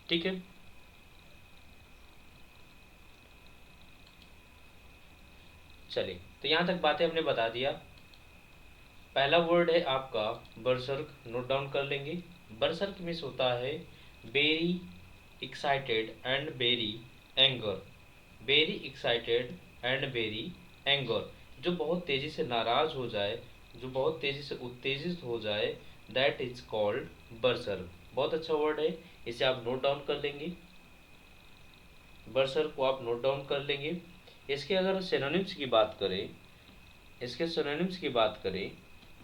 ठीक है। चलिए, तो यहाँ तक बातें हमने बता दिया। पहला वर्ड है आपका बरसर्क, नोट डाउन कर लेंगे। बरसर्क मीन्स होता है very excited and very anger. Very excited and very anger, जो बहुत तेजी से नाराज हो जाए, जो बहुत तेजी से उत्तेजित हो जाए, दैट इज कॉल्ड बरसर्क। बहुत अच्छा वर्ड है, इसे आप नोट डाउन कर लेंगे। बरसर्क को आप नोट डाउन कर लेंगे। इसके अगर सिनोनिम्स की बात करें, इसके सिनोनिम्स की बात करें,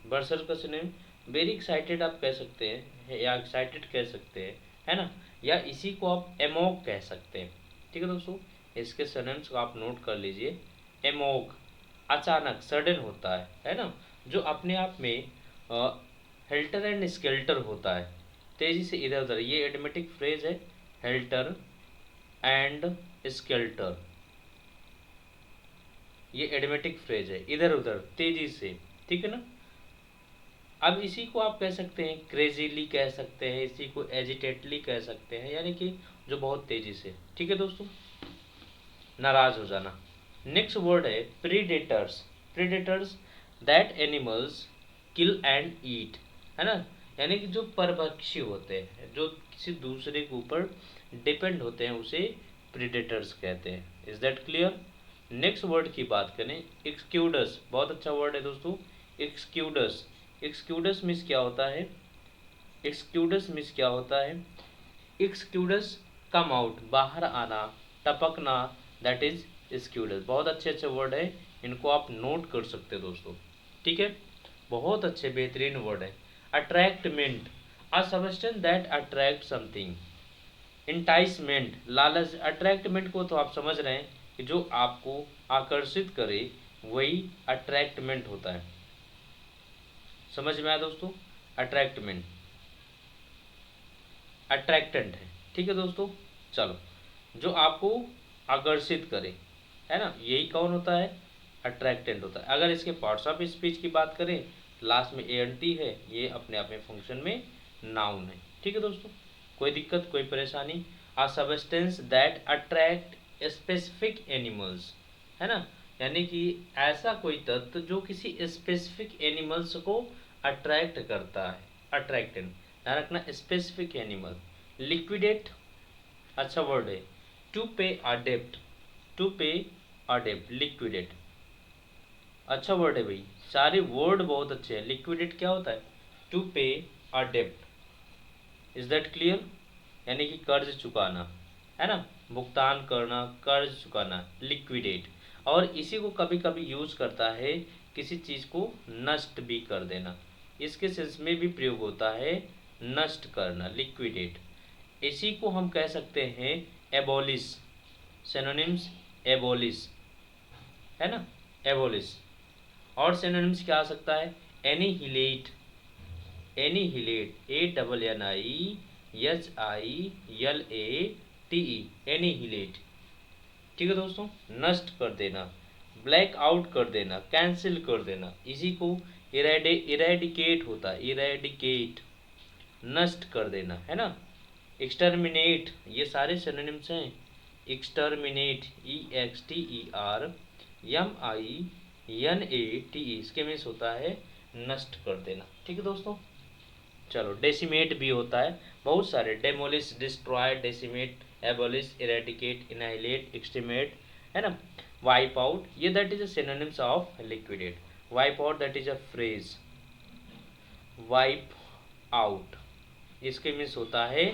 बरसर्क का सिनोनिम वेरी एक्साइटेड आप कह सकते हैं या एक्साइटेड कह सकते हैं, है ना, या इसी को आप एमोक कह सकते हैं। ठीक है दोस्तों, इसके सिनोनिम्स को आप नोट कर लीजिए। एमोक, अचानक, सडन होता है ना, जो अपने आप में हेल्टर एंड स्केल्टर होता है, तेजी से इधर उधर। ये एडमेटिक फ्रेज है, हेल्टर एंड स्केल्टर, ये एडमेटिक फ्रेज है, इधर उधर तेजी से। ठीक है ना। अब इसी को आप कह सकते हैं क्रेजीली कह सकते हैं, इसी को एजिटेटली कह सकते हैं, यानी कि जो बहुत तेजी से। ठीक है दोस्तों, नाराज हो जाना। नेक्स्ट वर्ड है predators. Predators, that animals kill and eat, है ना, यानी कि जो परभक्षी होते हैं, जो किसी दूसरे के ऊपर डिपेंड होते हैं, उसे प्रीडेटर्स कहते हैं। Is that clear. Next word की बात करें, एक्सक्यूडस। बहुत अच्छा वर्ड है दोस्तों, एक्सक्यूडस। एक्सक्यूडस मीन्स क्या होता है, एक्सक्यूडस मीन्स क्या होता है, एक्सक्यूडस, कम आउट, बाहर आना, टपकना, दैट इज एक्सक्यूडस। बहुत अच्छे अच्छे वर्ड है, इनको आप नोट कर सकते हैं दोस्तों। ठीक है, बहुत अच्छे बेहतरीन वर्ड है। अट्रैक्टमेंट, अ सबस्टेंस दैट अट्रैक्ट समथिंग। इंटाइसमेंट, लालच। अट्रैक्टमेंट को तो आप समझ रहे हैं कि जो आपको आकर्षित करे, वही अट्रैक्टमेंट होता है। समझ में आया दोस्तों, अट्रैक्टमेंट, अट्रैक्टेंट है। ठीक है दोस्तों, चलो, जो आपको आकर्षित करे, है ना, यही कौन होता है, अट्रैक्टेंट होता है। अगर इसके पार्ट्स ऑफ स्पीच की बात करें, लास्ट में एन टी है, ये अपने आप में फंक्शन में नाउन है। ठीक है दोस्तों, कोई दिक्कत, कोई परेशानी। A substance that attract specific animals, है ना, यानी कि ऐसा कोई तत्व जो किसी स्पेसिफिक एनिमल्स को अट्रैक्ट करता है, अट्रैक्टेंट। ध्यान रखना, स्पेसिफिक एनिमल। लिक्विडेट, अच्छा वर्ड है। टू पे अ डेब्ट, टू पे अ डेब्ट, लिक्विडेट, अच्छा वर्ड है भाई। सारे वर्ड बहुत अच्छे हैं। लिक्विडेट क्या होता है, टू पे अ डेब्ट। इज दैट क्लियर, यानी कि कर्ज चुकाना, है ना, भुगतान करना, कर्ज चुकाना, लिक्विडेट। और इसी को कभी कभी यूज करता है किसी चीज को नष्ट भी कर देना, इसके सेंस में भी प्रयोग होता है, नष्ट करना, लिक्विडेट। इसी को हम कह सकते हैं एबोलिश। सिनोनिम्स, एबोलिश, है ना, एबोलिश। और सिनोनिम्स क्या आ सकता है, annihilate, annihilate, A double N I H I L A T E, annihilate. ठीक है दोस्तों, नष्ट कर देना, ब्लैक आउट कर देना, कैंसिल कर देना। इसी को इरेडिकेट होता है, इरेडिकेट, नष्ट कर देना, है ना। एक्सटर्मिनेट, ये सारे सिनोनिम्स हैं। Exterminate, E X T E R M I N A T E, इसके मीन्स होता है नष्ट कर देना। ठीक है दोस्तों, चलो, डेसिमेट भी होता है, बहुत सारे, demolish, destroy, decimate, abolish, eradicate, annihilate, exterminate, है ना, वाइप आउट, ये that is a synonyms of liquidate. Wipe out that is a phrase, wipe out, इसके मीन्स होता है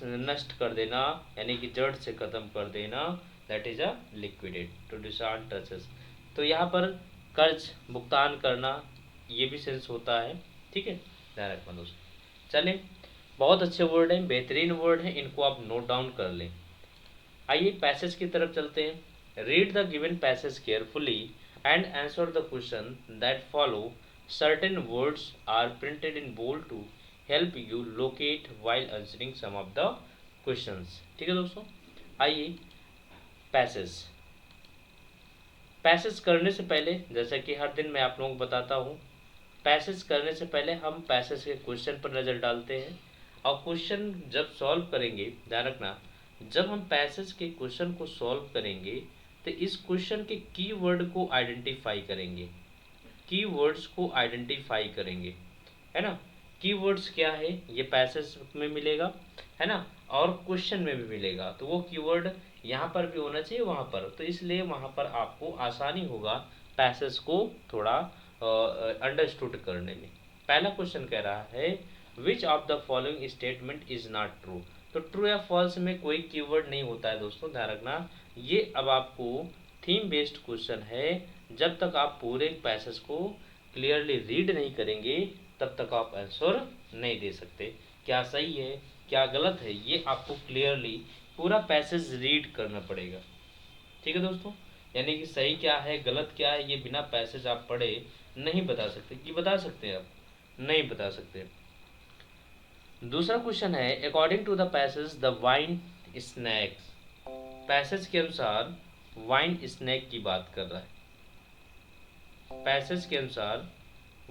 नष्ट कर देना, यानी कि जड़ से खत्म कर देना, that is a liquidate, to disown touches. तो यहाँ पर कर्ज, भुगतान करना, ये भी सेंस होता है। ठीक है, ध्यान रखना दोस्तों। चलें, बहुत अच्छे वर्ड हैं, बेहतरीन वर्ड हैं, इनको आप नोट डाउन कर लें। आइए पैसेज की तरफ चलते हैं। Read the given passage carefully and answer the question that follow. Certain words are printed in bold to help you locate while answering some of the questions. ठीक है दोस्तों, आइए पैसेज। पैसेज करने से पहले, जैसा कि हर दिन मैं आप लोगों को बताता हूँ, पैसेज करने से पहले हम पैसेज के क्वेश्चन पर नज़र डालते हैं। और क्वेश्चन जब सॉल्व करेंगे, ध्यान रखना, जब हम पैसेज के क्वेश्चन को सॉल्व करेंगे तो इस क्वेश्चन के कीवर्ड को आइडेंटिफाई करेंगे, कीवर्ड्स को आइडेंटिफाई करेंगे, है ना। कीवर्ड्स क्या है, ये पैसेज में मिलेगा, है ना, और क्वेश्चन में भी मिलेगा, तो वो कीवर्ड यहाँ पर भी होना चाहिए वहाँ पर, तो इसलिए वहाँ पर आपको आसानी होगा पैसेज को थोड़ा अंडरस्टूड करने में। पहला क्वेश्चन कह रहा है which of the following statement is not true. तो ट्रू या फॉल्स में कोई कीवर्ड नहीं होता है दोस्तों, ध्यान रखना। ये अब आपको थीम बेस्ड क्वेश्चन है, जब तक आप पूरे पैसेज को क्लियरली रीड नहीं करेंगे तब तक आप आंसर नहीं दे सकते। क्या सही है क्या गलत है ये आपको क्लियरली पूरा पैसेज रीड करना पड़ेगा, ठीक है दोस्तों। यानी कि सही क्या है गलत क्या है ये बिना पैसेज आप पढ़े नहीं बता सकते, कि बता सकते हैं आप, नहीं बता सकते। दूसरा क्वेश्चन है according to the passage the wine snacks. Passage के अनुसार वाइन स्नैक की बात कर रहा है, पैसेज के अनुसार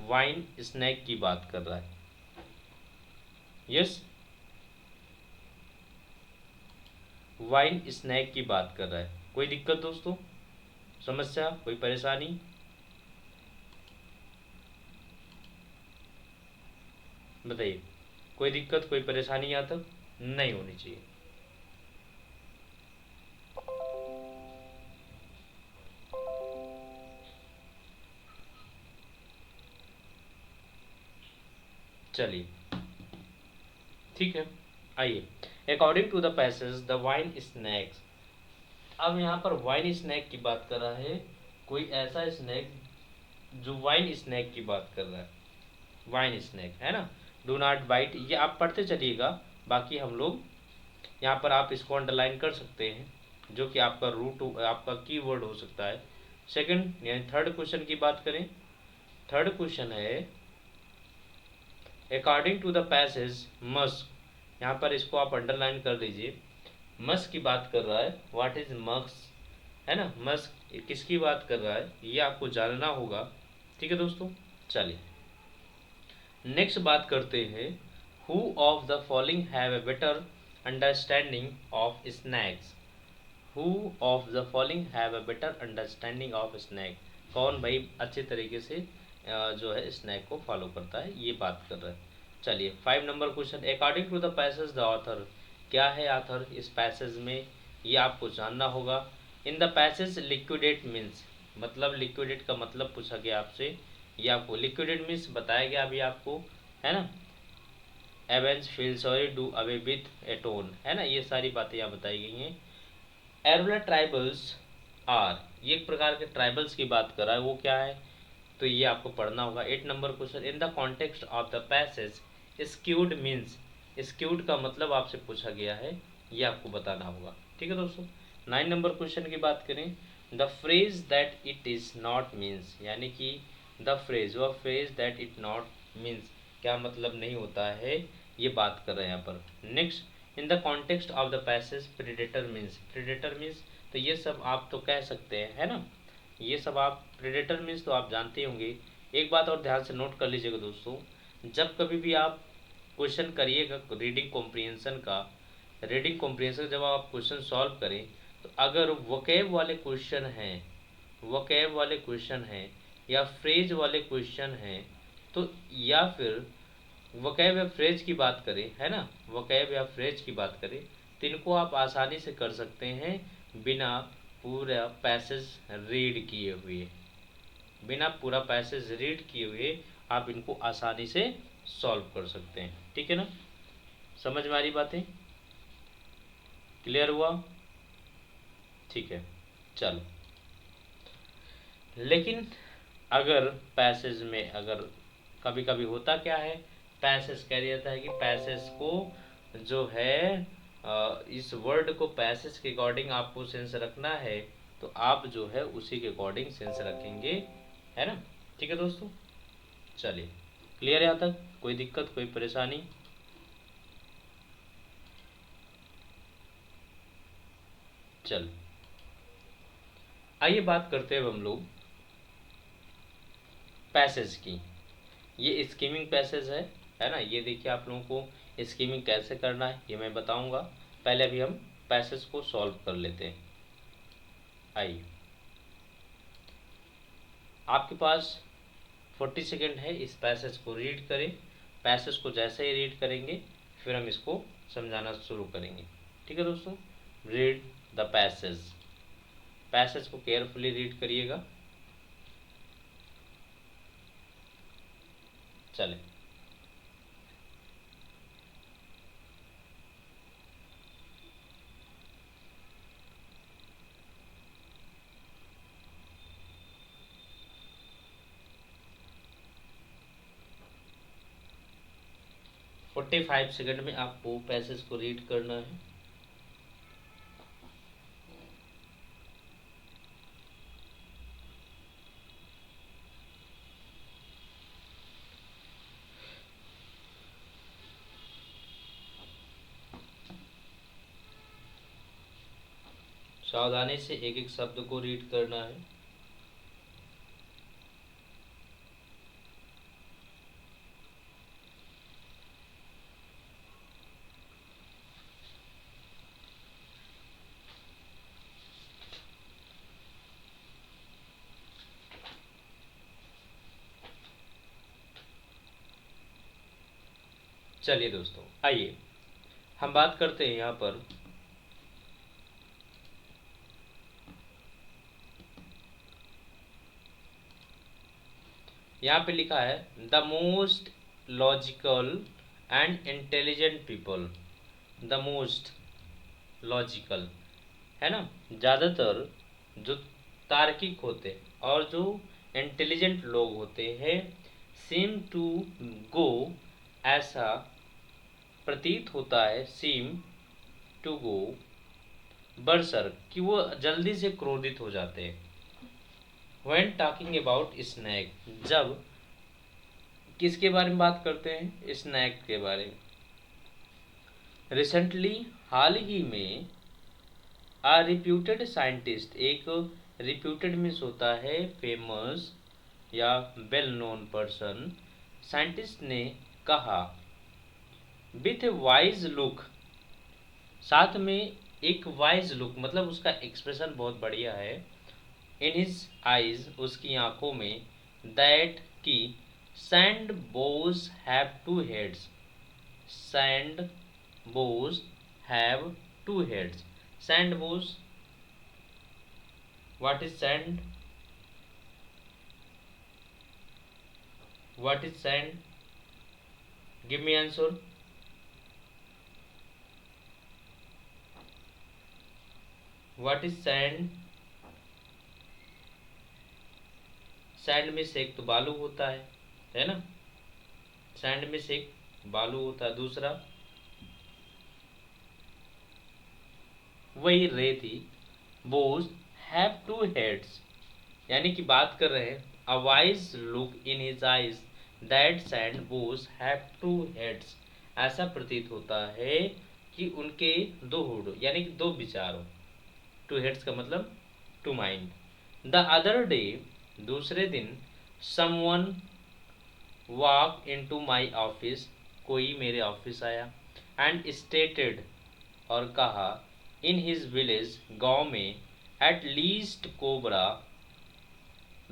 वाइन स्नैक की बात कर रहा है। यस, वाइन स्नैक की बात कर रहा है। कोई दिक्कत दोस्तों, समस्या, कोई परेशानी? बताइए, कोई दिक्कत कोई परेशानी यहाँ तक नहीं होनी चाहिए। चलिए ठीक है, आइए according to the passage the wine snakes. अब यहाँ पर वाइन स्नैक की बात कर रहा है, कोई ऐसा स्नैक जो वाइन स्नैक की बात कर रहा है, वाइन स्नैक, है ना। डू नॉट बाइट, ये आप पढ़ते चलिएगा, बाकी हम लोग यहाँ पर आप इसको अंडरलाइन कर सकते हैं, जो कि आपका रूट आपका कीवर्ड हो सकता है। सेकंड यानी थर्ड क्वेश्चन की बात करें, थर्ड क्वेश्चन है according to the passage musk, यहाँ पर इसको आप अंडरलाइन कर लीजिए। मस्क की बात कर रहा है, व्हाट इज मस्क, है ना, मस्क किसकी बात कर रहा है ये आपको जानना होगा, ठीक है दोस्तों। चलिए नेक्स्ट बात करते हैं, who of the following have a better understanding of snacks. Who of the following have a better understanding of snack, कौन भाई अच्छे तरीके से जो है स्नैक को फॉलो करता है, ये बात कर रहा है। चलिए 5 number question, according to the passage the author, क्या है ऑथर इस पैसेज में ये आपको जानना होगा। In the passage liquidate means, मतलब लिक्विडेट का मतलब पूछा गया आपसे, ये आपको लिक्विडेट मीन्स बताया गया अभी आपको, है ना। एवेंस feel sorry do away with atone, है ना, ये सारी बातें यहाँ बताई गई हैं। एरुलर ट्राइबल्स आर, ये एक प्रकार के ट्राइबल्स की बात कर रहा है, वो क्या है तो ये आपको पढ़ना होगा। 8 number question, in the context of the passage skewed means, skewed का मतलब आपसे पूछा गया है, ये आपको बताना होगा, ठीक है दोस्तों। 9 नंबर क्वेश्चन की बात करें, the phrase that it is not means, यानी कि द फ्रेज, वह phrase that it not means क्या मतलब नहीं होता है, ये बात कर रहे हैं यहाँ पर। Next, in the context of the passage predator means, predator means तो ये सब आप तो कह सकते हैं, है ना, ये सब आप प्रेडेटर मीन्स तो आप जानते होंगे। एक बात और ध्यान से नोट कर लीजिएगा दोस्तों, जब कभी भी आप क्वेश्चन करिएगा रीडिंग कॉम्प्रिहेंशन का, रीडिंग कॉम्प्रिहेंशन जब आप क्वेश्चन सॉल्व करें तो अगर वोकैब वाले क्वेश्चन हैं, वोकैब वाले क्वेश्चन हैं या फ्रेज वाले क्वेश्चन हैं, तो या फिर वोकैब या फ्रेज की बात करें, है ना, वोकैब या फ्रेज की बात करें तो इनको आप आसानी से कर सकते हैं बिना पूरा पैसेज रीड किए हुए, बिना पूरा पैसेज रीड किए हुए आप इनको आसानी से सॉल्व कर सकते हैं, ठीक है ना। समझ में आ रही बातें, क्लियर हुआ, ठीक है। चलो, लेकिन अगर पैसेज में अगर कभी कभी होता क्या है, पैसेज कह दिया जाता है कि पैसेज को जो है इस वर्ड को पैसेज के अकॉर्डिंग आपको सेंस रखना है, तो आप जो है उसी के अकॉर्डिंग सेंस रखेंगे, है ना, ठीक है दोस्तों। चलिए क्लियर है यहाँ तक, कोई दिक्कत कोई परेशानी? चल आइए बात करते हैं हम लोग पैसेज की। ये स्कीमिंग पैसेज है ना, ये देखिए आप लोगों को स्कीमिंग कैसे करना है ये मैं बताऊंगा। पहले अभी हम पैसेज को सॉल्व कर लेते हैं। आइए, आपके पास 40 सेकेंड है, इस पैसेज को रीड करें। पैसेज को जैसे ही रीड करेंगे फिर हम इसको समझाना शुरू करेंगे। ठीक है दोस्तों, रीड द पैसेज। पैसेज को केयरफुली रीड करिएगा। चले, फोर्टी 45 सेकेंड में आपको पैसेज को रीड करना है। सावधानी से एक एक शब्द को रीड करना है। चलिए दोस्तों, आइए हम बात करते हैं यहाँ पर। यहाँ पे लिखा है the most logical and intelligent people. The most logical है ना, ज़्यादातर जो तार्किक होते और जो इंटेलिजेंट लोग होते हैं, सीम टू गो, ऐसा प्रतीत होता है, सीम टू गो बरसर, कि वो जल्दी से क्रोधित हो जाते हैं। व्हेन टॉकिंग अबाउट स्नैक, जब किसके बारे में बात करते हैं, स्नैक के बारे में। रिसेंटली, हाल ही में, आ रिप्यूटेड साइंटिस्ट, एक रिप्यूटेड मीन्स होता है फेमस या वेल नोन पर्सन, साइंटिस्ट ने कहा, विथ ए वाइज लुक, साथ में एक वाइज लुक, मतलब उसका एक्सप्रेशन बहुत बढ़िया है, इन हिज आइज, उसकी आंखों में, दैट की sand boas have two heads, sand boas have two heads. Sand Bhoj, what is sand, what is sand, give me answer. What is sand, sand में से एक तो बालू होता है ना, सैंड में से एक बालू होता है, दूसरा वही रेती। बोज हैव टू हेड्स, यानी कि बात कर रहे हैं, a wise look in his eyes, that sand boas have two heads, ऐसा प्रतीत होता है कि उनके दो होड़, यानी कि दो विचारों, टू हेड्स का मतलब two mind. The other day, दूसरे दिन, someone walk into my office, कोई मेरे ऑफिस आया, एंड स्टेटेड, और कहा, इन हिज विलेज, गांव में, at least cobra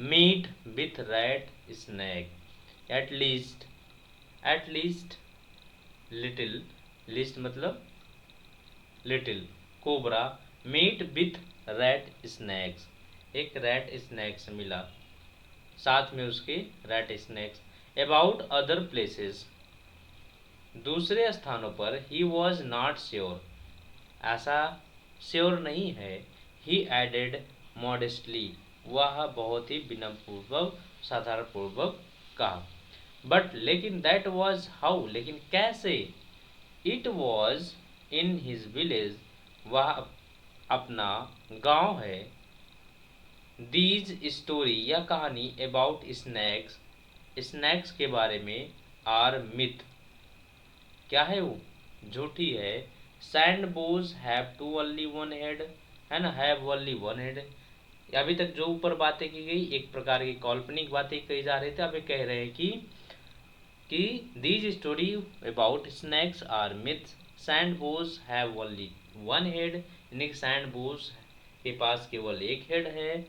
meet with rat snake, at least little, least मतलब little, cobra meet with rat snakes, एक रैट स्नैक्स मिला, साथ में उसके rat snakes. About other places, दूसरे स्थानों पर, ही वॉज नॉट श्योर, ऐसा श्योर नहीं है, ही एडेड मॉडेस्टली, वह बहुत ही विनम्रपूर्वक, साधारण पूर्वक कहा, बट लेकिन, दैट वॉज हाउ, लेकिन कैसे, it was in his village, वह अपना गांव है, दीज स्टोरी, यह कहानी, अबाउट स्नैक्स, स्नैक्स के बारे में, आर मिथ, क्या है वो, झूठी है, sand boas have to only one head, है ना, हैव ओनली वन हेड। अभी तक जो ऊपर बातें की गई एक प्रकार की काल्पनिक बातें कही जा रही थी, अभी कह रहे हैं कि कि these story about snakes are myths, sand boas have only one head, यानी सैंड बोस के पास केवल एक हेड है।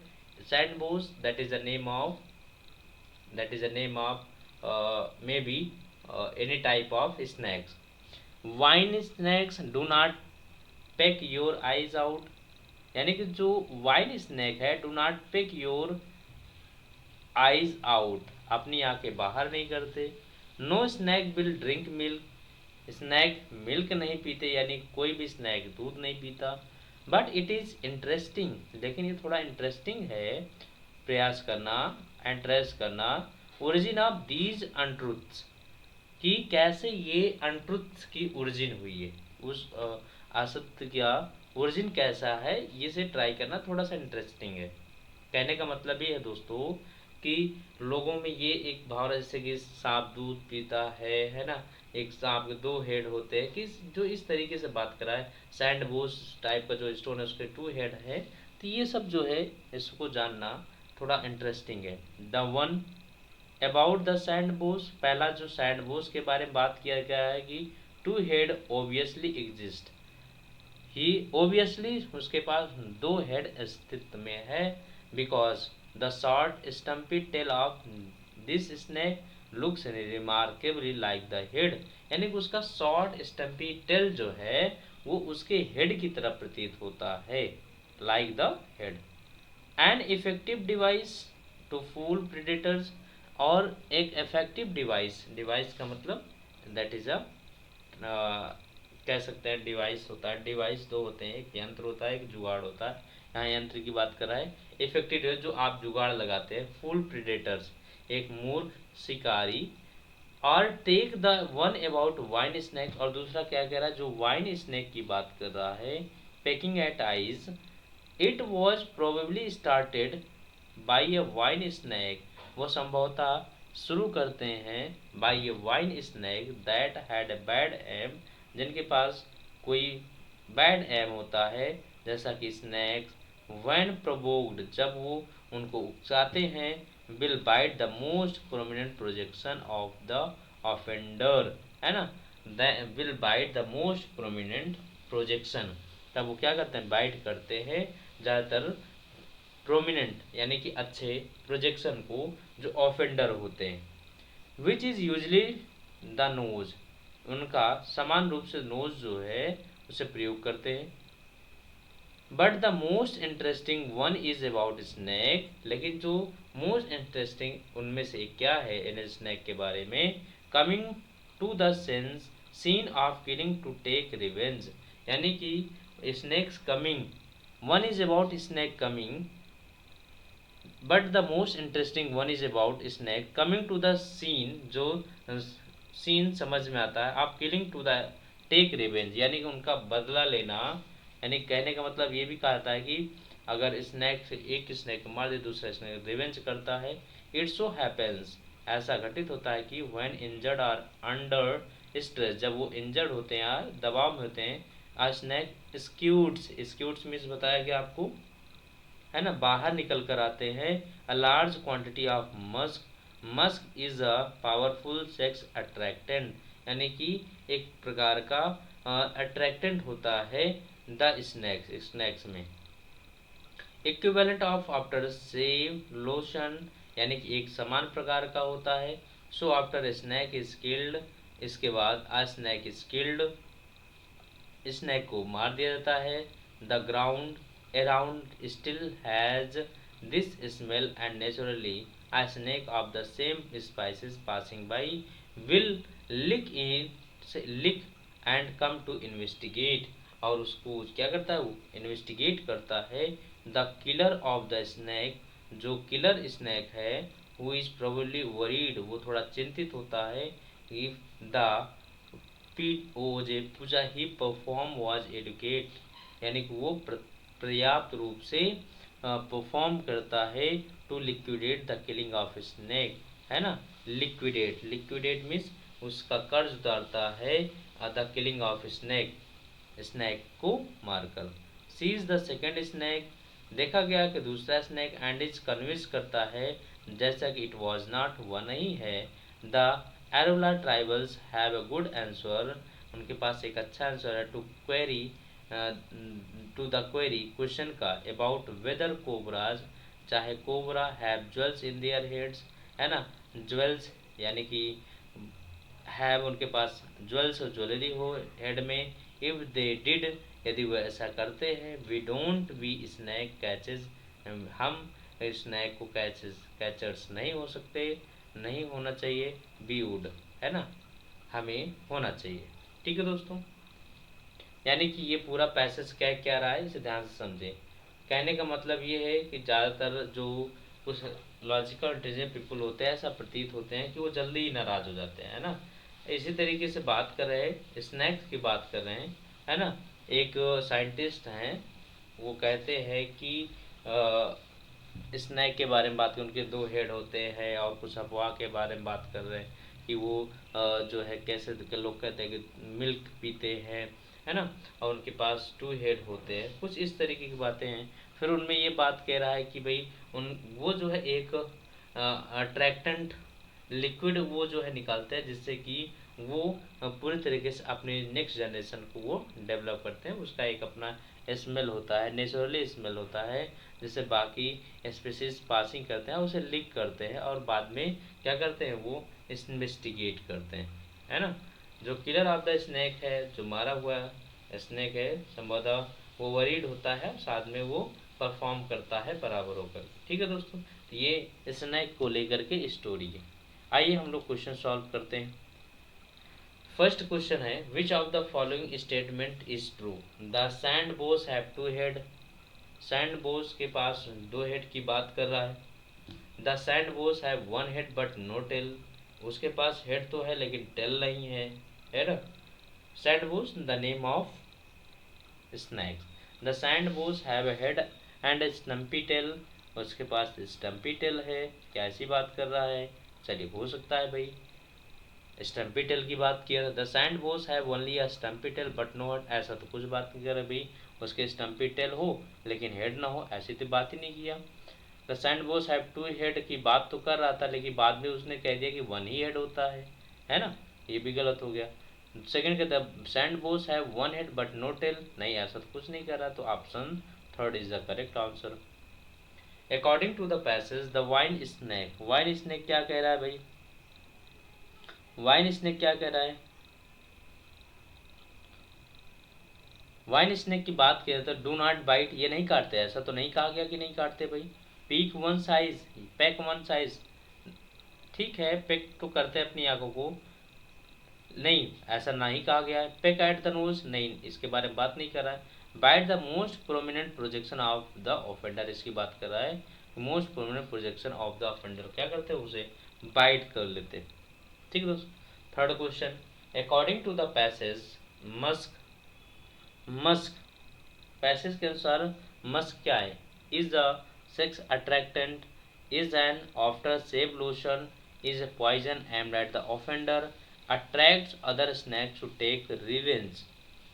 Sand boas that is a name of may be any type of snakes. Vine snakes do not peck your eyes out, यानी कि जो vine snake है do not peck your eyes out, अपनी आंखें बाहर नहीं करते। No snake will drink milk, snake milk नहीं पीते, यानी कोई भी स्नैक दूध नहीं पीता। बट इट इज़ इंटरेस्टिंग, लेकिन ये थोड़ा इंटरेस्टिंग है प्रयास करना एंड ट्रेस करना ओरिजिन ऑफ दीज अनट्रुथ्स, कि कैसे ये अनट्रुथ्स की ओरिजिन हुई है, उस असत्य का ओरिजिन कैसा है, ये से ट्राई करना थोड़ा सा इंटरेस्टिंग है। कहने का मतलब ये है दोस्तों कि लोगों में ये एक भावना, जैसे कि सांप दूध पीता है ना, एक सांप के दो हेड होते हैं, कि जो इस तरीके से बात करा है, सैंड बोस टाइप का जो स्टोन है उसके टू हेड है, तो ये सब जो है इसको जानना थोड़ा इंटरेस्टिंग है। The one about the sand Bose, पहला जो सैंड बोस के बारे में बात किया गया है कि two head obviously exist, he obviously उसके पास दो हेड अस्तित्व में है, because the short stumpy tail of this snake looks remarkably like the head, यानी कि उसका शॉर्ट स्टम्पी टेल जो है वो उसके हेड की तरह प्रतीत होता है, like the head. An effective device to fool predators, और एक इफेक्टिव डिवाइस, डिवाइस का मतलब दैट इज अ कह सकते हैं डिवाइस होता है, डिवाइस दो होते हैं, एक यंत्र होता है, एक जुगाड़ होता है। यहाँ यंत्र की बात कर रहा है। इफेक्टिव डिवाइस जो आप जुगाड़ लगाते हैं। फुल प्रीडेटर्स, एक मूर्ख शिकारी। और take the one about vine snake, और दूसरा क्या कह रहा है, जो वाइन स्नैक की बात कर रहा है, pecking at eyes, it was probably started by a vine snake, वो संभवतः शुरू करते हैं by a vine snake that had a bad aim, जिनके पास कोई बैड एम होता है, जैसा कि स्नैक्स व्हेन प्रोवोक्ड, जब वो उनको उकसाते हैं, will bite the most prominent projection of the offender, है ना, will bite the most prominent projection, तब वो क्या करते हैं, बाइट करते हैं ज़्यादातर प्रोमिनेंट यानी कि अच्छे प्रोजेक्शन को, जो ऑफेंडर होते हैं। Which is usually the nose, उनका समान रूप से नोज जो है उसे प्रयोग करते हैं। But the most interesting one is about snake, लेकिन जो मोस्ट इंटरेस्टिंग उनमें से क्या है इन स्नैक के बारे में, coming to the sense scene of killing to take revenge, यानी कि snakes coming, one is about snake coming, but the most interesting one is about snake coming to the scene, जो सीन समझ में आता है, आप killing to the take revenge, यानी कि उनका बदला लेना, यानी कहने का मतलब ये भी कहता है कि अगर स्नैक से एक स्नैक मार दे दूसरा स्नैक रिवेंज करता है। इट सो हैपेंस, ऐसा घटित होता है कि when injured are under stress, जब वो इंजर्ड होते हैं या दबाव में होते हैं, आ स्नैक स्क्यूट्स, स्क्यूट्स मीन्स बताया गया आपको, है ना, बाहर निकल कर आते हैं। A large quantity of musk, musk is a powerful sex attractant, यानी कि एक प्रकार का अट्रैक्टेंट होता है द स्नैक्स, स्नैक्स में। Equivalent of after shave lotion, यानी कि एक समान प्रकार का होता है। So after snake is killed, इसके बाद a snake is killed, snake को मार दिया जाता है। The ground around still has this smell and naturally a snake of the same species passing by will lick and come to investigate, और उसको क्या करता है, वो इन्वेस्टिगेट करता है। The killer of the snack, जो किलर स्नैक है, वो इज प्रोबेबली वरीड, वो थोड़ा चिंतित होता है। If the puja he perform was adequate, यानी कि वो पर्याप्त रूप से परफॉर्म करता है to liquidate the killing of snake, है ना, लिक्विडेट, लिक्विडेट मीन्स उसका कर्ज उतारता है the killing of snake, snake को मारकर। सीज द सेकेंड स्नैक, देखा गया कि दूसरा स्नैक एंड इज कन्विंस करता है जैसा कि इट वाज नॉट, वह नहीं है। The Irula tribals have a good answer, उनके पास एक अच्छा आंसर है to query, to the query question का अबाउट वेदर कोबराज, चाहे cobra have jewels in their heads, है ना, ज्वेल्स यानी कि हैव उनके पास ज्वेल्स और ज्वेलरी हो हेड में, इफ दे डिड यदि वो ऐसा करते हैं, we don't we snake catchers, हम स्नैक को कैचर्स नहीं हो सकते, नहीं होना चाहिए, बी वुड, है ना, हमें होना चाहिए। ठीक है दोस्तों, यानी कि ये पूरा पैसेज कह क्या रहा है इसे ध्यान से समझें। कहने का मतलब ये है कि ज़्यादातर जो कुछ लॉजिकल इंटेलिजेंट पीपल होते हैं ऐसा प्रतीत होते हैं कि वो जल्दी ही नाराज़ हो जाते हैं, है ना। इसी तरीके से बात कर रहे हैं, स्नैक्स की बात कर रहे हैं, है ना। एक साइंटिस्ट हैं, वो कहते हैं कि स्नैक के बारे में बात करें, उनके दो हेड होते हैं, और कुछ अफवाह के बारे में बात कर रहे हैं कि वो जो है कैसे के लोग कहते हैं कि मिल्क पीते हैं, है ना, और उनके पास टू हेड होते हैं, कुछ इस तरीके की बातें हैं। फिर उनमें ये बात कह रहा है कि भाई उन वो जो है एक अट्रैक्टेंट लिक्विड वो जो है निकालते हैं, जिससे कि वो पूरी तरीके से अपने नेक्स्ट जनरेशन को वो डेवलप करते हैं, उसका एक अपना स्मेल होता है, नेचुरली स्मेल होता है, जिससे बाकी स्पीसीज पासिंग करते हैं उसे लीक करते हैं, और बाद में क्या करते हैं वो इन्वेस्टिगेट करते हैं, है ना। जो किलर ऑफ द स्नैक है, जो मारा हुआ स्नैक है, संभवतः वो वरीड होता है, साथ में वो परफॉर्म करता है बराबर होकर। ठीक है दोस्तों, तो ये स्नैक को लेकर के स्टोरी है। आइए हम लोग क्वेश्चन सॉल्व करते हैं। फर्स्ट क्वेश्चन है, which of the following statement is true, the sand boas have two head, sand boas के पास दो हेड की बात कर रहा है। The sand boas have one head but no tail, उसके पास हेड तो है लेकिन टेल नहीं है ना। Sand boas the name of snakes, the sand boas have a head and stumpy tail, उसके पास स्टम्पी टेल है, क्या ऐसी बात कर रहा है। चलिए हो सकता है भाई स्टम्पी टेल की बात किया था। The sand boas have only a stumpy tail but no head, ऐसा तो कुछ बात नहीं कर रहे भाई, उसके स्टम्पी टेल हो लेकिन हेड ना हो, ऐसी तो बात ही नहीं किया। The sand boas have two head की बात तो कर रहा था, लेकिन बाद में उसने कह दिया कि वन ही हेड होता है ना, ये भी गलत हो गया। सेकंड के the sand boas have one head but no tail, नहीं ऐसा तो कुछ नहीं कर रहा, तो option third is the correct answer. According to the passage the vine snake, vine snake क्या कह रहा है भाई, वाइन स्नैक क्या कह रहा है, वाइन स्नैक की बात किया तो डू नॉट बाइट, ये नहीं काटते, ऐसा तो नहीं कहा गया कि नहीं काटते भाई। Peak one size, pack one size, ठीक है पैक तो करते हैं अपनी आंखों को, नहीं ऐसा नहीं कहा गया है। पेक एट द नोज, नहीं इसके बारे में बात नहीं कर रहा है। Bite the most prominent projection of the offender, इसकी बात कर रहा है। Most prominent projection of the offender क्या करते हैं, उसे बाइट कर लेते। ठीक है दोस्तों, third question, according to the passage musk, musk passage के अनुसार मस्क क्या है, is the sex attractant, is an after shave lotion, is a poison aimed at the offender, attracts other snakes to take revenge,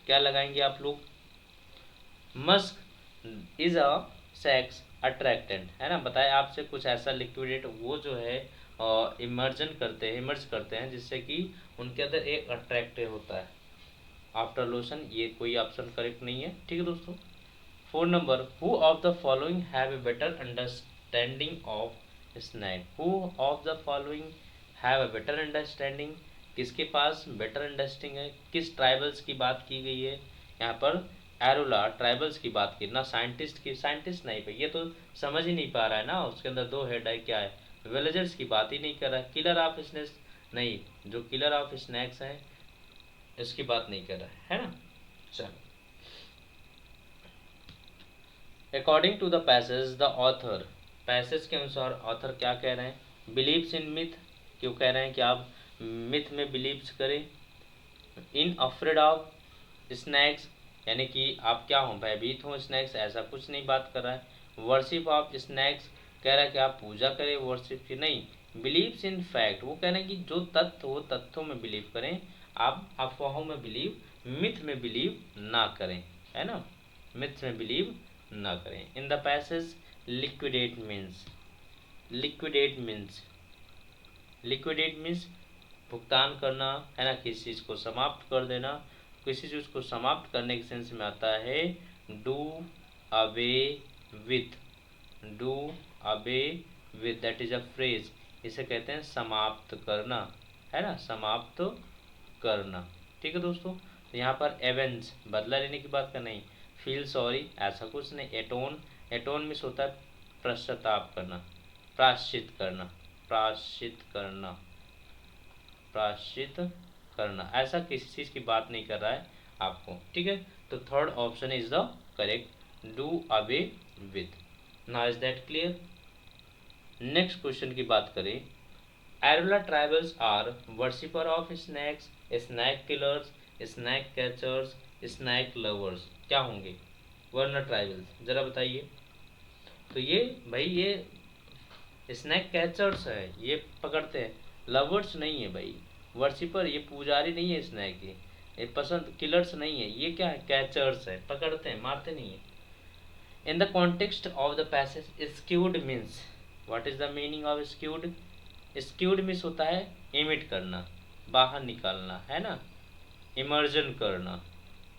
क्या लगाएंगे आप लोग। Musk is a sex attractant, है ना, बताए आपसे कुछ ऐसा लिक्विडेट वो जो है इमर्जन करते हैं, इमर्ज करते हैं, जिससे कि उनके अंदर एक अट्रैक्टिव होता है। आफ्टर लोशन ये कोई ऑप्शन करेक्ट नहीं है। ठीक है दोस्तों, four number, who of the following have a better understanding of snack, who of the following have a better understanding, किसके पास बेटर अंडरस्टैंडिंग है, किस ट्राइबल्स की बात की गई है यहाँ पर, एरोला ट्राइबल्स की बात की ना, साइंटिस्ट की, साइंटिस्ट नहीं भाई ये तो समझ ही नहीं पा रहा है ना, उसके अंदर दो हेड है क्या है, विलेजर्स की बात ही नहीं कर रहा है, किलर ऑफ स्नैक्स नहीं, जो किलर ऑफ स्नैक्स हैं इसकी बात नहीं कर रहा है ना। चलो, according to the passage the author, passage के अनुसार ऑथर क्या कह रहे हैं, बिलीव्स इन मिथ, क्यों कह रहे हैं कि आप मिथ में बिलीव्स करें, इन अफ्रेड ऑफ स्नैक्स, यानी कि आप क्या हो भयभीत हो स्नैक्स, ऐसा कुछ नहीं बात कर रहा है। वर्शिप ऑफ स्नैक्स, कह रहा है कि आप पूजा करें वर्शिप की, नहीं। बिलीव्स इन फैक्ट, वो कह रहे हैं कि जो तथ्य हो तथ्यों में बिलीव करें, आप अफवाहों में बिलीव, मिथ में बिलीव ना करें, है ना, मिथ में बिलीव ना करें। In the passage liquidate means, liquidate means, liquidate means भुगतान करना, है ना, किसी चीज़ को समाप्त कर देना। किसी चीज़ को समाप्त करने के सेंस में आता है do away with, do away with, that is a phrase. इसे कहते हैं समाप्त करना, है ना, समाप्त करना। ठीक है दोस्तों, तो यहाँ पर एवेंज बदला लेने की बात कर नहीं, फील सॉरी ऐसा कुछ नहीं। एटोन, एटोन मिस होता है पश्चाताप करना, प्राश्चित करना, प्राश्चित करना, प्राश्चित करना, ऐसा किसी चीज़ की बात नहीं कर रहा है आपको। ठीक है, तो third option is the correct, do away with. Now is that clear. Next question की बात करें, Irula tribals are worshipper of snakes, snake killers, snake catchers, snake lovers, क्या होंगे वर्ना ट्राइबल्स, जरा बताइए। तो ये भाई ये स्नैक कैचर्स है, ये पकड़ते हैं, लवर्स नहीं है भाई, वर्शिपर ये पुजारी नहीं है स्नैक के, ये पसंद, किलर्स नहीं है, ये क्या है, कैचर्स है, पकड़ते हैं, मारते नहीं है। In the context of the passage skewed means, what is the meaning of skewed. Skewed means होता है इमिट करना, बाहर निकालना, है ना, इमर्जन करना,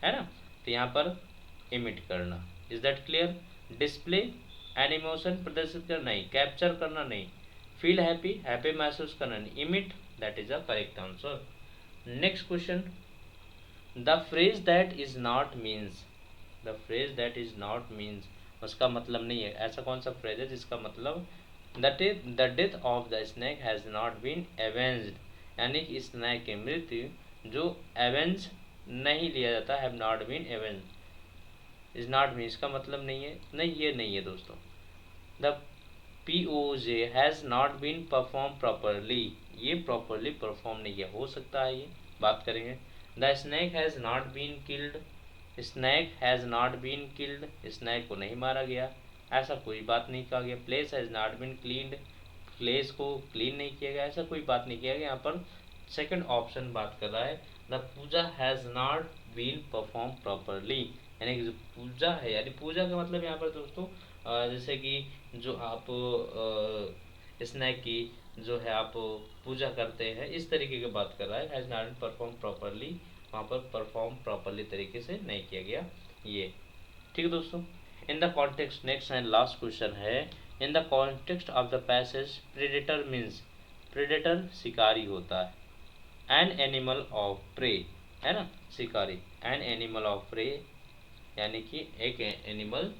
है ना, तो यहाँ पर इमिट करना। Is that clear. Display an emotion, प्रदर्शित करना नहीं, कैप्चर करना नहीं, फील हैप्पी, हैप्पी महसूस करना नहीं, emit, that is the correct answer. Next question, the phrase that is not means, the phrase that is not means, उसका मतलब नहीं है, ऐसा कौन सा फ्रेज है जिसका मतलब the death of the snake has not been avenged, यानी कि स्नैक की मृत्यु जो एवेंज नहीं लिया जाता, have not been avenge, is not mean, इसका मतलब नहीं है, नहीं ये नहीं है दोस्तों। The POJ has not been perform properly, ये प्रॉपरली परफॉर्म नहीं है, हो सकता है ये बात करेंगे। The snake has not been killed, snake has not been killed, snake को नहीं मारा गया, ऐसा कोई बात नहीं कहा गया। Place has not been cleaned, place को क्लीन नहीं किया गया, ऐसा कोई बात नहीं किया गया। यहाँ पर सेकंड ऑप्शन बात कर रहा है, the puja has not been perform properly, यानी कि जो पूजा है, यानी पूजा का मतलब यहाँ पर दोस्तों जैसे कि जो आप स्नैक की जो है आप पूजा करते हैं, इस तरीके की बात कर रहा है। हैज़ नॉट परफॉर्म प्रॉपरली, वहाँ पर परफॉर्म प्रॉपरली तरीके से नहीं किया गया ये। ठीक है दोस्तों, in the context, next and last question है, in the context of the passage predator means, predator शिकारी होता है, एन एनिमल ऑफ प्रे, है ना, शिकारी, एन एनिमल ऑफ प्रे, यानी कि एक एनिमल,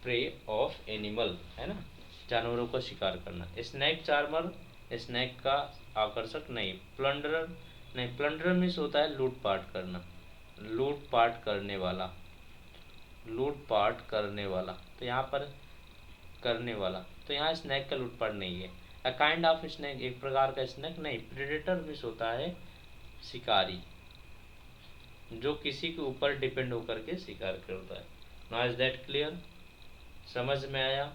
प्रे ऑफ एनिमल, है ना, जानवरों का शिकार करना। स्नैक चार्मर, स्नैक का आकर्षक नहीं। प्लंडरर नहीं, प्लंडरर मीन्स होता है लूटपाट करना, लूटपाट करने वाला, लूटपाट करने वाला, तो यहाँ पर करने वाला, तो यहाँ स्नैक का लूटपाट नहीं है। अ काइंड ऑफ स्नैक, एक प्रकार का स्नैक नहीं। प्रेडेटर मीन्स होता है शिकारी, जो किसी के ऊपर डिपेंड होकर के शिकार करता है। नाउ इज दैट क्लियर, समझ में आया,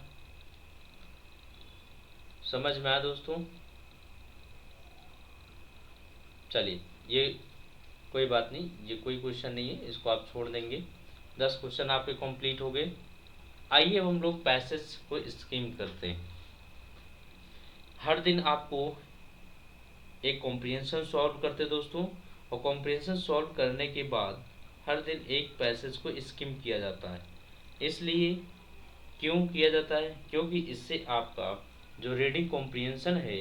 समझ में आया दोस्तों। चलिए, ये कोई बात नहीं, ये कोई क्वेश्चन नहीं है, इसको आप छोड़ देंगे। 10 क्वेश्चन आपके कंप्लीट हो गए। आइए अब हम लोग पैसेज को स्कीम करते हैं। हर दिन आपको एक कॉम्प्रिहेंशन सॉल्व करते दोस्तों, और कॉम्प्रिहेंशन सॉल्व करने के बाद हर दिन एक पैसेज को स्किम किया जाता है। इसलिए क्यों किया जाता है, क्योंकि इससे आपका जो रीडिंग कॉम्प्रिहेंशन है,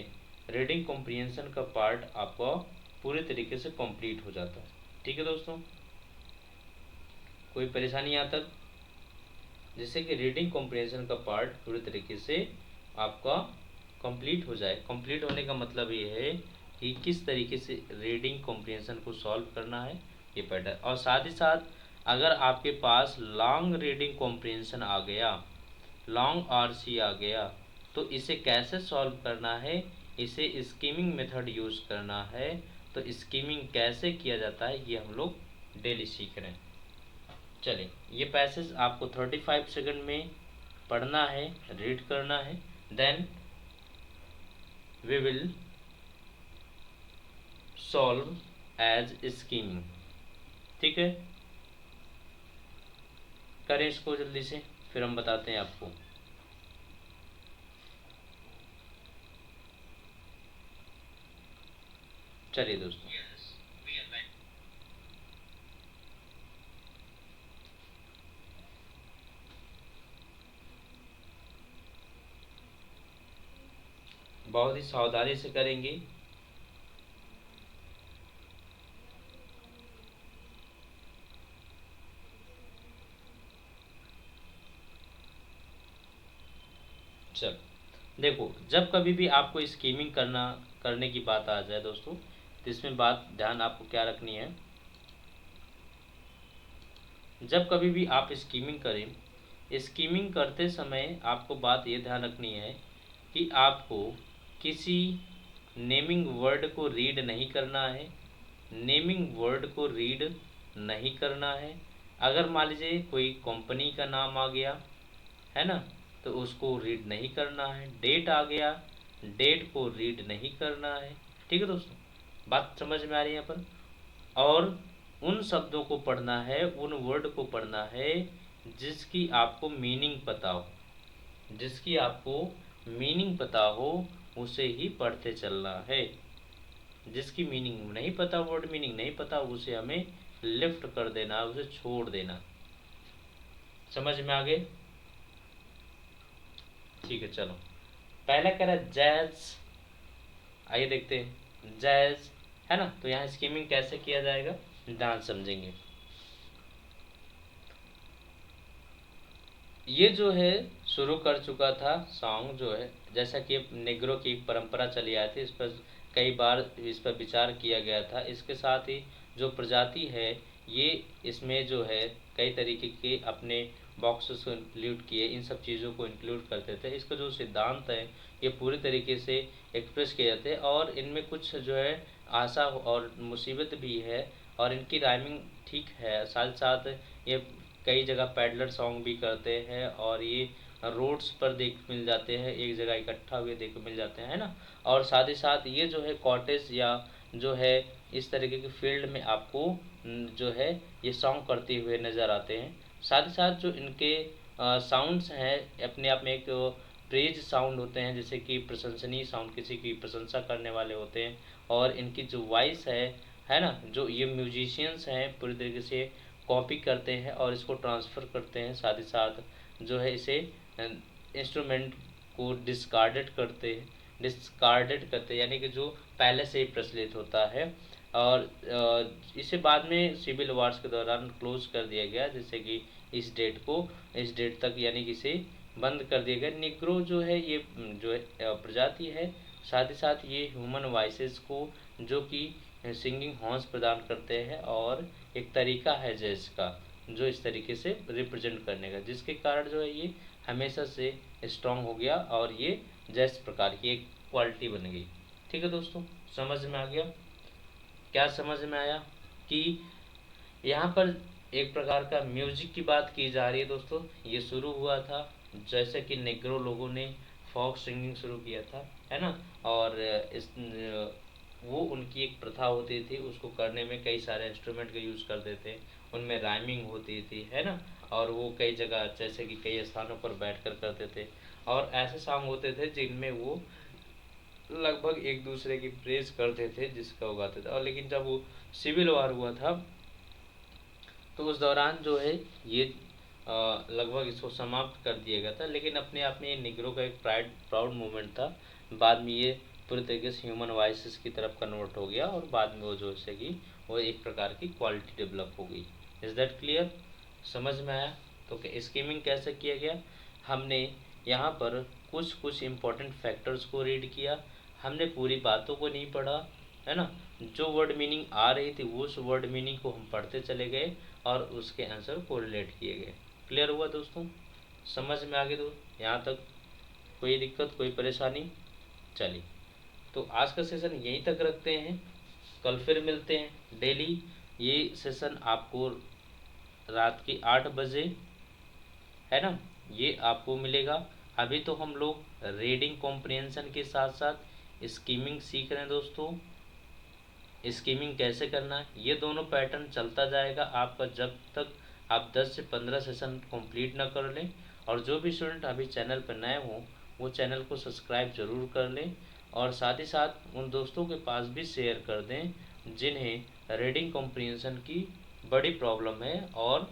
रीडिंग कॉम्प्रिहेंशन का पार्ट आपका पूरे तरीके से कंप्लीट हो जाता है। ठीक है दोस्तों, कोई परेशानी यहाँ तक, जिससे कि रीडिंग कॉम्प्रिहेंशन का पार्ट पूरे तरीके से आपका कंप्लीट हो जाए। कंप्लीट होने का मतलब ये है कि किस तरीके से रीडिंग कॉम्प्रिहेंशन को सॉल्व करना है, ये पैटर्न। और साथ ही साथ अगर आपके पास लॉन्ग रीडिंग कॉम्प्रिहेंशन आ गया, लॉन्ग RC आ गया, तो इसे कैसे सॉल्व करना है, इसे स्कीमिंग मेथड यूज़ करना है। तो स्कीमिंग कैसे किया जाता है ये हम लोग डेली सीख रहे हैं। चलिए, ये पैसेज आपको 35 सेकंड में पढ़ना है, रीड करना है, then we will solve as skimming. ठीक है, करें इसको जल्दी से, फिर हम बताते हैं आपको। चलिए दोस्तों, बहुत ही सावधानी से करेंगे। चल, देखो, जब कभी भी आपको स्कीमिंग करने की बात आ जाए दोस्तों, तो इसमें बात ध्यान आपको क्या रखनी है। जब कभी भी आप स्कीमिंग करें, स्कीमिंग करते समय आपको बात ये ध्यान रखनी है कि आपको किसी नेमिंग वर्ड को रीड नहीं करना है। नेमिंग वर्ड को रीड नहीं करना है। अगर मान लीजिए कोई कंपनी का नाम आ गया है ना, तो उसको रीड नहीं करना है। डेट आ गया, डेट को रीड नहीं करना है। ठीक है दोस्तों, बात समझ में आ रही है अपन। और उन शब्दों को पढ़ना है, उन वर्ड को पढ़ना है जिसकी आपको मीनिंग पता हो। जिसकी आपको मीनिंग पता हो उसे ही पढ़ते चलना है। जिसकी मीनिंग नहीं पता, वर्ड मीनिंग नहीं पता, उसे हमें लिफ्ट कर देना, उसे छोड़ देना। समझ में आ गए? ठीक है, चलो। पहला कह रहा है जैज। आइए देखते हैं जैज, है ना। तो यहाँ स्कीमिंग कैसे किया जाएगा, ध्यान समझेंगे। ये जो है शुरू कर चुका था सॉन्ग जो है, जैसा कि नेग्रो की एक परंपरा चली आई थी, इस पर कई बार इस पर विचार किया गया था। इसके साथ ही जो प्रजाति है, ये इसमें जो है कई तरीके के अपने बॉक्सेस को इंक्लूड किए, इन सब चीज़ों को इंक्लूड करते थे। इसका जो सिद्धांत है ये पूरी तरीके से एक्सप्रेस किए जाते हैं, और इनमें कुछ जो है आशा और मुसीबत भी है, और इनकी राइमिंग ठीक है। साथ साथ ये कई जगह पैडलर सॉन्ग भी करते हैं, और ये रोड्स पर देख मिल जाते हैं, एक जगह इकट्ठा हुए देख मिल जाते हैं, है ना। और साथ ही साथ ये जो है कॉटेज या जो है इस तरीके के फील्ड में आपको जो है ये सॉन्ग करते हुए नज़र आते हैं। साथ ही साथ जो इनके साउंड्स हैं अपने आप में एक प्रेज साउंड होते हैं, जैसे कि प्रशंसनीय साउंड, किसी की प्रशंसा करने वाले होते हैं। और इनकी जो वॉइस है ना, जो ये म्यूजिशियंस हैं पूरी तरीके से कॉपी करते हैं और इसको ट्रांसफ़र करते हैं। साथ ही साथ जो है इसे इंस्ट्रूमेंट को डिस्कार्डेड करते हैं, यानी कि जो पहले से ही प्रचलित होता है। और इसे बाद में सिविल वार्स के दौरान क्लोज कर दिया गया, जैसे कि इस डेट तक, यानी कि इसे बंद कर दिया गया। निग्रो जो है ये जो है प्रजाति है। साथ ही साथ ये ह्यूमन वॉइसेस को जो कि सिंगिंग हॉर्न्स प्रदान करते हैं, और एक तरीका है जैज़ का जो इस तरीके से रिप्रेजेंट करने का, जिसके कारण जो है ये हमेशा से स्ट्रॉन्ग हो गया, और ये जैज़ प्रकार की एक क्वालिटी बन गई। ठीक है दोस्तों, समझ में आ गया? क्या समझ में आया कि यहाँ पर एक प्रकार का म्यूजिक की बात की जा रही है दोस्तों। ये शुरू हुआ था जैसे कि नेग्रो लोगों ने फॉक सिंगिंग शुरू किया था, है ना। और इस वो उनकी एक प्रथा होती थी, उसको करने में कई सारे इंस्ट्रूमेंट का यूज़ करते थे, उनमें राइमिंग होती थी, है ना। और वो कई जगह जैसे कि कई स्थानों पर बैठकर करते थे, और ऐसे सॉन्ग होते थे जिनमें वो लगभग एक दूसरे की प्रेज करते थे, जिसका वो गाते थे। और लेकिन जब वो सिविल वार हुआ था, तो उस दौरान जो है ये लगभग इसको समाप्त कर दिया गया था। लेकिन अपने आप में ये निग्रो का एक प्राउड मूवमेंट था। बाद में ये पूरी तरीके से ह्यूमन वॉइसेस की तरफ कन्वर्ट हो गया, और बाद में वो जो है कि वो एक प्रकार की क्वालिटी डेवलप हो गई। Is that clear? समझ में आया? तो स्कीमिंग कैसे किया गया, हमने यहाँ पर कुछ कुछ इम्पोर्टेंट फैक्टर्स को रीड किया। हमने पूरी बातों को नहीं पढ़ा, है ना। जो वर्ड मीनिंग आ रही थी उस वर्ड मीनिंग को हम पढ़ते चले गए, और उसके आंसर को रिलेट किए गए। क्लियर हुआ दोस्तों? समझ में आ गए दोस्त यहाँ तक? कोई दिक्कत, कोई परेशानी? चलिए, तो आज का सेशन यहीं तक रखते हैं। कल फिर मिलते हैं डेली। ये सेशन आपको रात की 8 बजे, है ना, ये आपको मिलेगा। अभी तो हम लोग रीडिंग कॉम्प्रिहेंशन के साथ साथ स्कीमिंग सीख रहे हैं दोस्तों। स्कीमिंग कैसे करना है ये दोनों पैटर्न चलता जाएगा आपका, जब तक आप 10 से 15 सेशन कंप्लीट ना कर लें। और जो भी स्टूडेंट अभी चैनल पर नए हों वो चैनल को सब्सक्राइब ज़रूर कर लें, और साथ ही साथ उन दोस्तों के पास भी शेयर कर दें जिन्हें रीडिंग कॉम्प्रिहेंशन की बड़ी प्रॉब्लम है, और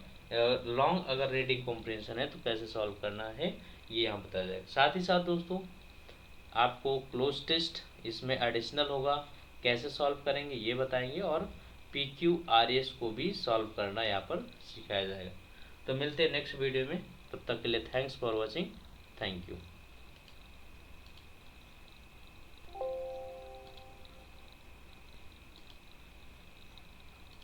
लॉन्ग अगर रीडिंग कॉम्प्रिहेंशन है तो कैसे सॉल्व करना है ये यहाँ बताया जाएगा। साथ ही साथ दोस्तों आपको क्लोज टेस्ट इसमें एडिशनल होगा, कैसे सॉल्व करेंगे ये बताएंगे, और PQRS को भी सॉल्व करना यहाँ पर सिखाया जाएगा। तो मिलते हैं नेक्स्ट वीडियो में, तब तक के लिए thanks for watching, thank you.